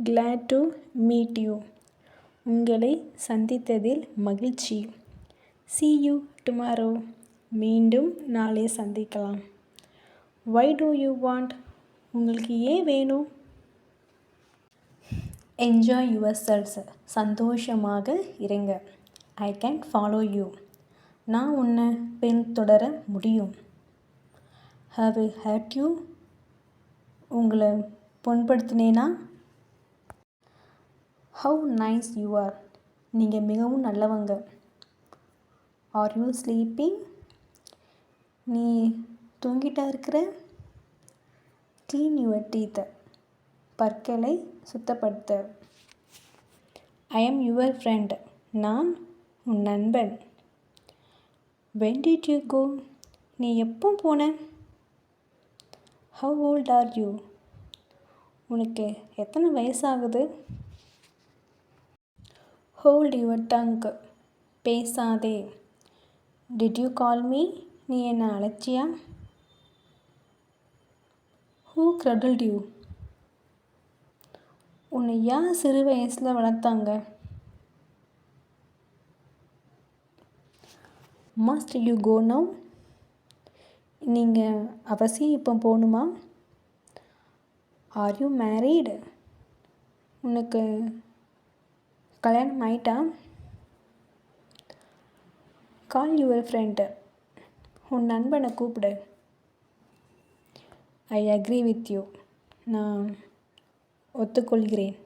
glad to meet you. உங்களை சந்தித்ததில் மகிழ்ச்சி. See you tomorrow. மீண்டும் நாளை சந்திக்கலாம். Why do you want? உங்களுக்கு ஏன் வேணும்? Enjoy yourselves. சந்தோஷமாக இருங்க. I can follow you. நான் உன்னை பின்தொடர முடியும். Have I hurt you? உங்களை புண்படுத்தினேனா? How nice you are. நீங்கள் மிகவும் நல்லவங்க. Are you sleeping? நீ தூங்கிட்டா இருக்கிற? Clean your teeth. பற்களை சுத்தப்படுத்த. I am your friend. நான் உன் நண்பன். When did you go? நீ எப்போ போன? How old are you? உனக்கு எத்தனை வயசாகுது? Hold your tongue. பேசாதே. Did you call me? நீ என்னை அழைச்சியா? Who cradled you? உன்னை யார் சிறு வயசில் வளர்த்தாங்க? Must you go now? நீங்கள் அவசியம் இப்போ போகணுமா? Are you married? உனக்கு கல்யாணம் ஆயிட்டா? Call your friend. உன் நண்பனை கூப்பிடு. I agree with you. நான் ஒத்துக்கொள்கிறேன்.